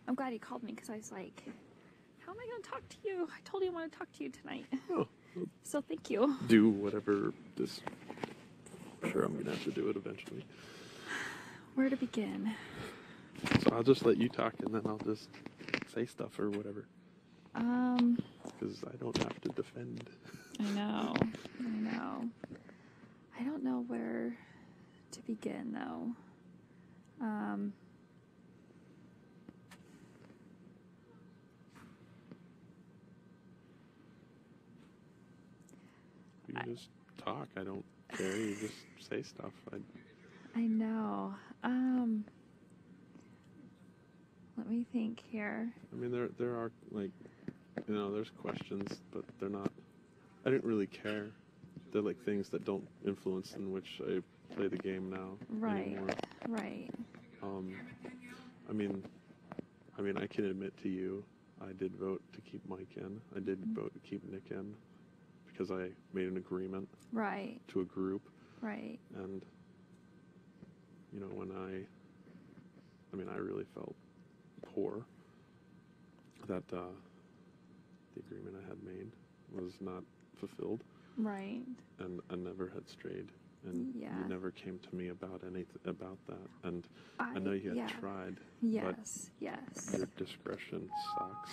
I'm glad you called me because I was like, how am I going to talk to you? I told you I want to talk to you tonight. Oh. So thank you. Do whatever this... I'm sure I'm going to have to do it eventually. Where to begin? So I'll just let you talk and then I'll just say stuff or whatever. Because I don't have to defend. I know. I don't know where to begin, though. You just talk. I don't care. You just say stuff. I know. Let me think here. I mean, there are, like, you know, there's questions, but they're not... I didn't really care. They're, like, things that don't influence in which I play the game now anymore. Right. I mean, I can admit to you, I did vote to keep Mike in. I did vote to keep Nick in because I made an agreement to a group. Right. And, you know, when I really felt poor that the agreement I had made was not fulfilled. Right. And I never had strayed. And you never came to me about anything about that. And I know you had tried. Yes. But your discretion sucks.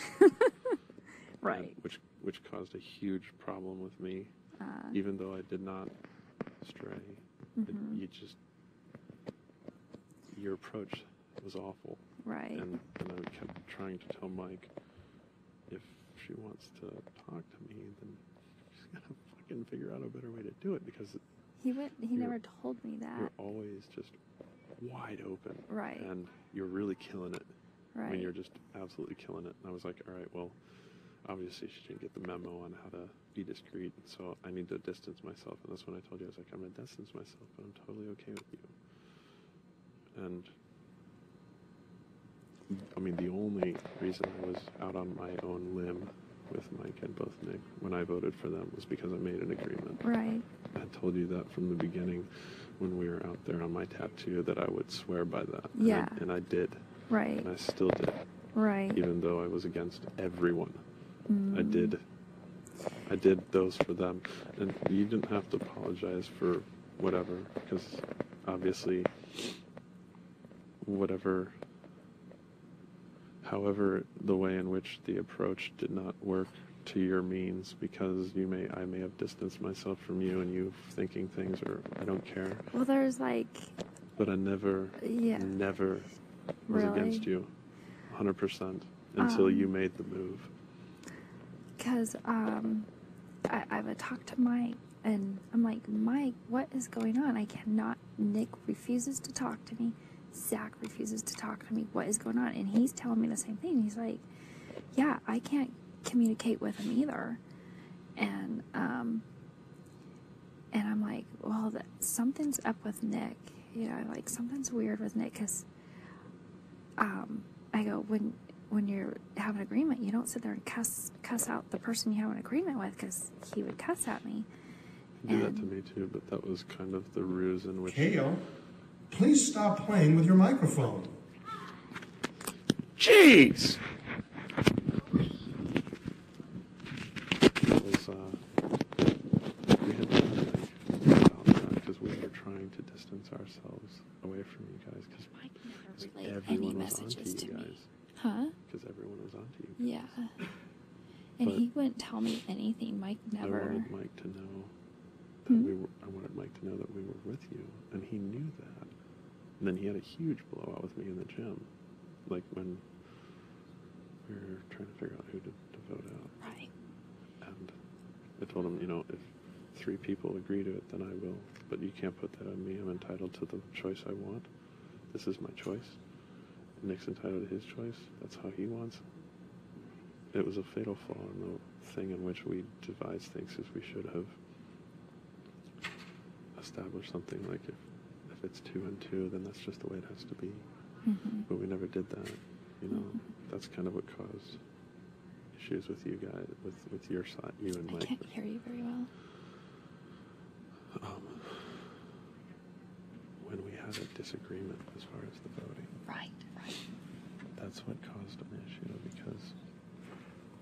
Right. Which caused a huge problem with me. Even though I did not stray. Mm-hmm. Your approach was awful. Right. And I kept trying to tell Mike, if she wants to talk to me, then she's got to fucking figure out a better way to do it, because he never told me that. You're always just wide open. Right. And you're really killing it. Right. I mean, you're just absolutely killing it. And I was like, all right, well, obviously she didn't get the memo on how to be discreet, so I need to distance myself. And that's when I told you, I was like, I'm going to distance myself, but I'm totally okay with you. And I mean, the only reason I was out on my own limb with Mike and both Nick when I voted for them was because I made an agreement. Right. I told you that from the beginning when we were out there on my tattoo, that I would swear by that. Yeah. And I did. Right. And I still did. Right. Even though I was against everyone. I did those for them. And you didn't have to apologize for whatever, because obviously however the way in which the approach did not work to your means, because I may have distanced myself from you and you thinking things, or I don't care. Well, there's like... But I never was against you 100% until you made the move. Because I would talk to Mike, and I'm like, Mike, what is going on? I cannot... Nick refuses to talk to me. Zack refuses to talk to me. What is going on? And he's telling me the same thing. He's like, yeah, I can't communicate with him either. And I'm like, well, something's up with Nick. You know, like, something's weird with Nick, because I go, when you have an agreement, you don't sit there and cuss out the person you have an agreement with, because he would cuss at me. You do that to me too, but that was kind of the ruse in which... Kail, please stop playing with your microphone. Jeez! It was, we had to, because we were trying to distance ourselves away from you guys, because everyone was onto you guys. Huh? Because everyone was onto you guys. Yeah. And he wouldn't tell me anything. Mike never... I wanted Mike to know that I wanted Mike to know that we were with you, and he knew that. And then he had a huge blowout with me in the gym, like when we were trying to figure out who to vote out. Right. And I told him, you know, if 3 people agree to it, then I will. But you can't put that on me. I'm entitled to the choice I want. This is my choice. Nick's entitled to his choice. That's how he wants it. It was a fatal flaw in the thing in which we devised things, is we should have established something like, if it's 2 and 2, then that's just the way it has to be. But we never did that. You know, that's kind of what caused issues with you guys, with your side, you and Mike. I can't hear you very well. When we had a disagreement as far as the voting. Right. that's what caused an issue, because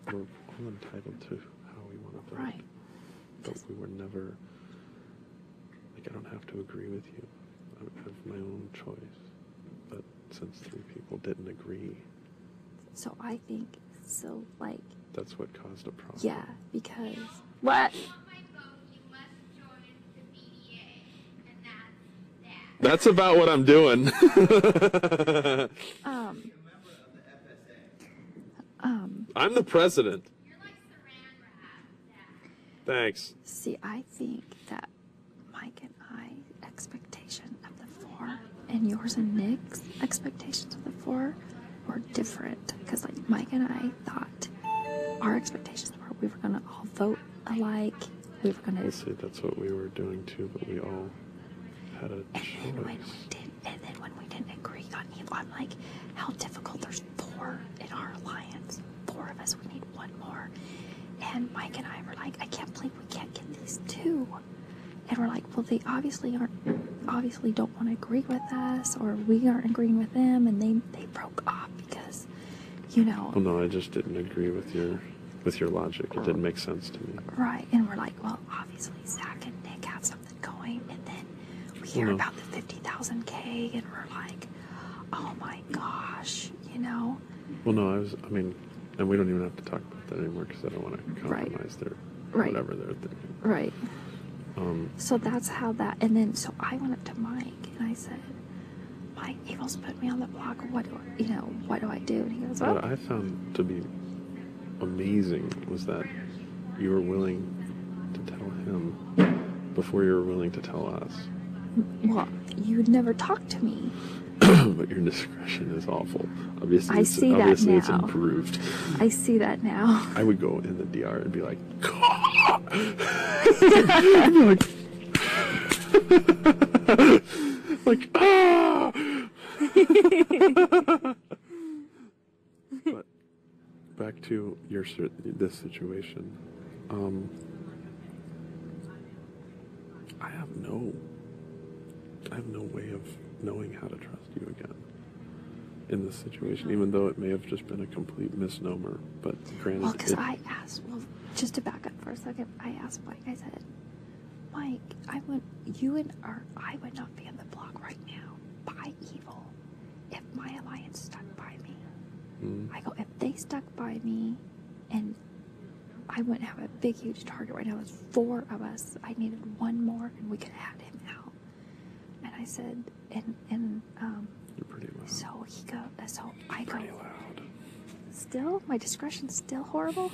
we're all entitled to how we want to vote. Right. But we were never, like, I don't have to agree with you. I have my own choice. But since 3 people didn't agree, So I think, so like, that's what caused a problem. yeah, because, what? That's about what I'm doing. I'm the president. Thanks. See, I think that Mike and I expectation of the 4 and yours and Nick's expectations of the 4 were different. Because like Mike and I thought our expectations were we were gonna all vote alike. We were gonna. See, that's what we were doing too, but we all had a choice. And then when we didn't agree on like how difficult, there's 4 in our alliance. 4 of us, we need 1 more. And Mike and I were like, I can't believe we can't get these 2. And we're like, well, they obviously don't want to agree with us, or we aren't agreeing with them, and they broke off because, you know. Well, no, I just didn't agree with your logic. It didn't make sense to me. Right, and we're like, well, obviously Zack and Nick have something going, and then we hear about the 50,000 K, and we're like, oh my gosh, you know. Well, no, and we don't even have to talk about that anymore because I don't want to compromise their whatever they're thinking. Right. So that's how that, and then so I went up to Mike and I said, Mike, Evil's put me on the block. What do I do? And he goes, well. What I found to be amazing was that you were willing to tell him before you were willing to tell us. Well, you'd never talk to me. But your discretion is awful. Obviously, it's improved. I see that now. I would go in the DR and be like, I'd be like, ah! But back to this situation. I have no way of knowing how to trust you again in this situation, even though it may have just been a complete misnomer. But granted, well, because I asked, just to back up for a second, I asked Mike. I said, Mike, I would not be on the block right now by Evil if my alliance stuck by me. I go, if they stuck by me, and I wouldn't have a big, huge target right now. There's 4 of us. I needed 1 more, and we could have had him out. And I said, you're pretty loud. So he go. So I go. Pretty loud. Still, my discretion's still horrible.